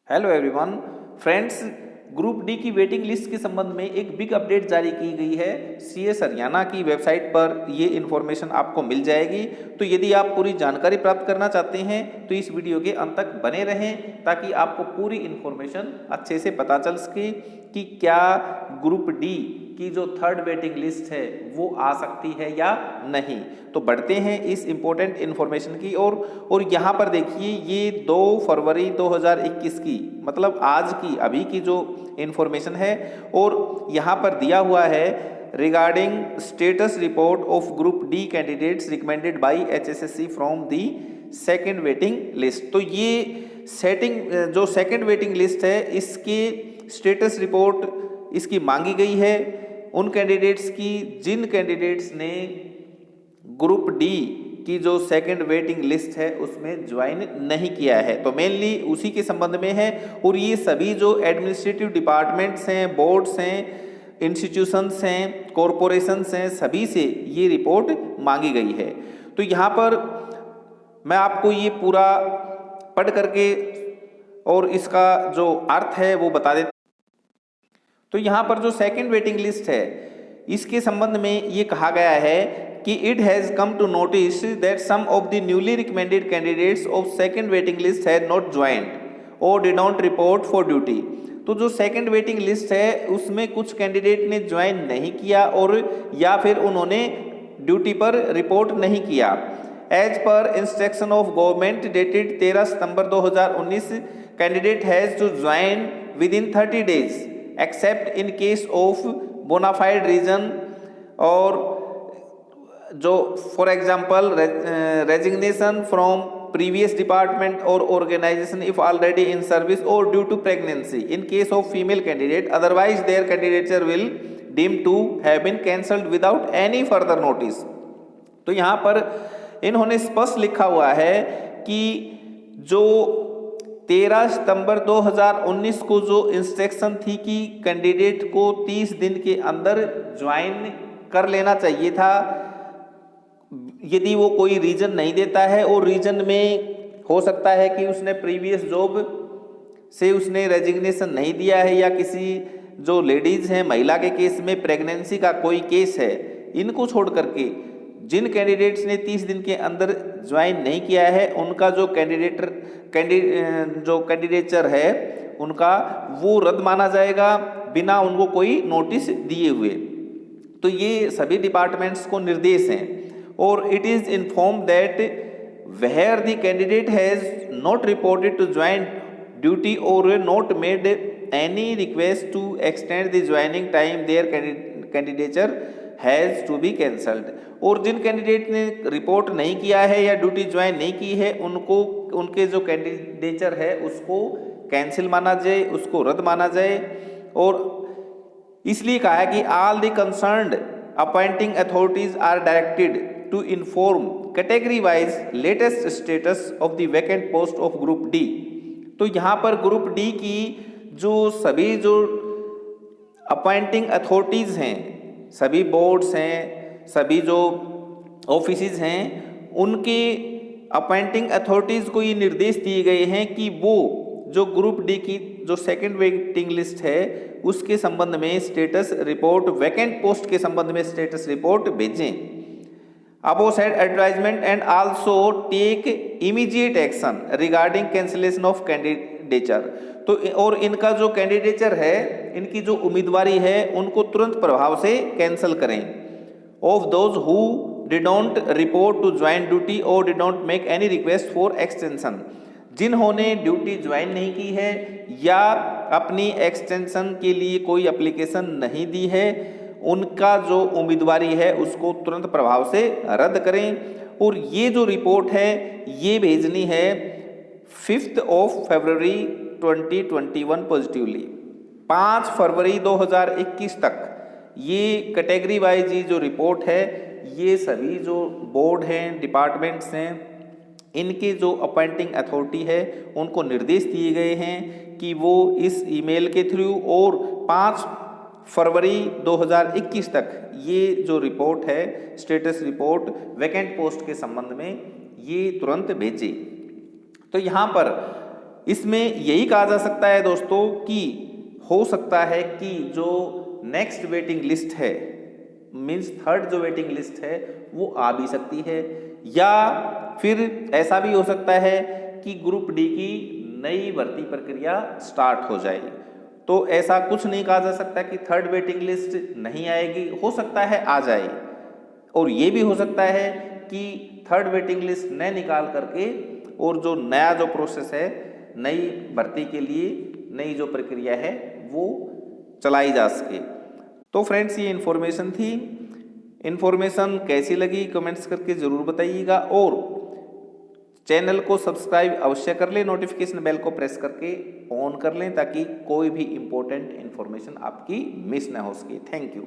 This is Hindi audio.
Hello everyone friends, group D की वेटिंग लिस्ट के संबंध में एक बिग अपडेट जारी की गई है। सीएस हरियाणा की वेबसाइट पर ये इन्फॉर्मेशन आपको मिल जाएगी। तो यदि आप पूरी जानकारी प्राप्त करना चाहते हैं तो इस वीडियो के अंत तक बने रहें ताकि आपको पूरी इन्फॉर्मेशन अच्छे से पता चल सके कि क्या ग्रुप डी की जो थर्ड वेटिंग लिस्ट है वो आ सकती है या नहीं। तो बढ़ते हैं इस इम्पोर्टेंट इन्फॉर्मेशन की ओर। और यहाँ पर देखिए, ये 2 फरवरी 2021 की मतलब आज की अभी की जो इन्फॉर्मेशन है, और यहाँ पर दिया हुआ है regarding status report of group D candidates recommended by HSSC from the second waiting list. तो ये जो सेकेंड वेटिंग लिस्ट है इसके स्टेटस रिपोर्ट इसकी मांगी गई है उन कैंडिडेट्स की जिन कैंडिडेट्स ने ग्रुप डी की जो सेकंड वेटिंग लिस्ट है उसमें ज्वाइन नहीं किया है। तो मेनली उसी के संबंध में है। और ये सभी जो एडमिनिस्ट्रेटिव डिपार्टमेंट्स हैं, बोर्ड्स हैं, इंस्टीट्यूशंस हैं, कॉरपोरेशंस हैं, सभी से ये रिपोर्ट मांगी गई है। तो यहाँ पर मैं आपको ये पूरा पढ़ करके और इसका जो अर्थ है वो बता देता। तो यहाँ पर जो सेकंड वेटिंग लिस्ट है इसके संबंध में ये कहा गया है कि it has come to notice that some of the newly recommended candidates of second waiting list had not joined or did not report for duty. तो जो सेकंड वेटिंग लिस्ट है उसमें कुछ कैंडिडेट ने ज्वाइन नहीं किया और या फिर उन्होंने ड्यूटी पर रिपोर्ट नहीं किया। As per instruction of government dated 13 September 2019 candidate has to join within 30 days except in case of bonafide reason, or जो for example resignation from previous department or organisation if already in service or due to pregnancy in case of female candidate, otherwise their candidature will deem to have been cancelled without any further notice. तो यहाँ पर इन्होंने स्पष्ट लिखा हुआ है कि जो 13 सितंबर 2019 को जो इंस्ट्रक्शन थी कि कैंडिडेट को 30 दिन के अंदर ज्वाइन कर लेना चाहिए था यदि वो कोई रीजन नहीं देता है, और रीजन में हो सकता है कि उसने प्रीवियस जॉब से उसने रेजिग्नेशन नहीं दिया है, या किसी जो लेडीज़ हैं महिला के केस में प्रेगनेंसी का कोई केस है। इनको छोड़ करके जिन कैंडिडेट्स ने 30 दिन के अंदर ज्वाइन नहीं किया है उनका जो कैंडिडेचर है उनका वो रद्द माना जाएगा बिना उनको कोई नोटिस दिए हुए। तो ये सभी डिपार्टमेंट्स को निर्देश हैं। और it is inform that where the candidate has not reported to join duty or not made any request to extend the joining time their candidature has to be cancelled. और जिन कैंडिडेट ने रिपोर्ट नहीं किया है या ड्यूटी ज्वाइन नहीं की है उनको उनके जो कैंडिडेचर है उसको कैंसिल माना जाए, उसको रद्द माना जाए। और इसलिए कहा है कि all the concerned appointing authorities are directed to inform category wise latest status of the vacant post of group D. तो यहाँ पर ग्रुप डी की जो सभी जो अपॉइंटिंग अथॉरिटीज़ हैं, सभी बोर्ड्स हैं, सभी जो ऑफिसेज हैं, उनके अपॉइंटिंग अथॉरिटीज़ को ये निर्देश दिए गए हैं कि वो जो ग्रुप डी की जो सेकंड वेटिंग लिस्ट है उसके संबंध में स्टेटस रिपोर्ट, वैकेंट पोस्ट के संबंध में स्टेटस रिपोर्ट भेजें। Above said advertisement and also take immediate action regarding cancellation of candidature. तो और इनका जो कैंडिडेचर है, इनकी जो उम्मीदवारी है उनको तुरंत प्रभाव से कैंसिल करें। Of those who did not report to join duty or did not make any request for extension, जिन्होंने ड्यूटी ज्वाइन नहीं की है या अपनी एक्सटेंशन के लिए कोई एप्लीकेशन नहीं दी है, उनका जो उम्मीदवारी है उसको तुरंत प्रभाव से रद्द करें। और ये जो रिपोर्ट है ये भेजनी है 5 फरवरी 2021 पॉजिटिवली। 5 फरवरी 2021 तक ये कैटेगरी वाइज जो रिपोर्ट है ये सभी जो बोर्ड हैं, डिपार्टमेंट्स हैं, इनके जो अपॉइंटिंग अथॉरिटी है उनको निर्देश दिए गए हैं कि वो इस ईमेल के थ्रू और 5 फरवरी 2021 तक ये जो रिपोर्ट है स्टेटस रिपोर्ट वैकेंट पोस्ट के संबंध में ये तुरंत भेजें। तो यहाँ पर इसमें यही कहा जा सकता है दोस्तों कि हो सकता है कि जो नेक्स्ट वेटिंग लिस्ट है, मीन्स थर्ड जो वेटिंग लिस्ट है वो आ भी सकती है, या फिर ऐसा भी हो सकता है कि ग्रुप डी की नई भर्ती प्रक्रिया स्टार्ट हो जाए। तो ऐसा कुछ नहीं कहा जा सकता कि थर्ड वेटिंग लिस्ट नहीं आएगी, हो सकता है आ जाए, और ये भी हो सकता है कि थर्ड वेटिंग लिस्ट न निकाल करके और जो नया जो प्रोसेस है, नई भर्ती के लिए नई जो प्रक्रिया है वो चलाई जा सके। तो फ्रेंड्स ये इन्फॉर्मेशन थी। इन्फॉर्मेशन कैसी लगी कमेंट्स करके ज़रूर बताइएगा, और चैनल को सब्सक्राइब अवश्य कर लें, नोटिफिकेशन बेल को प्रेस करके ऑन कर लें ताकि कोई भी इम्पोर्टेंट इन्फॉर्मेशन आपकी मिस ना हो सके। Thank you.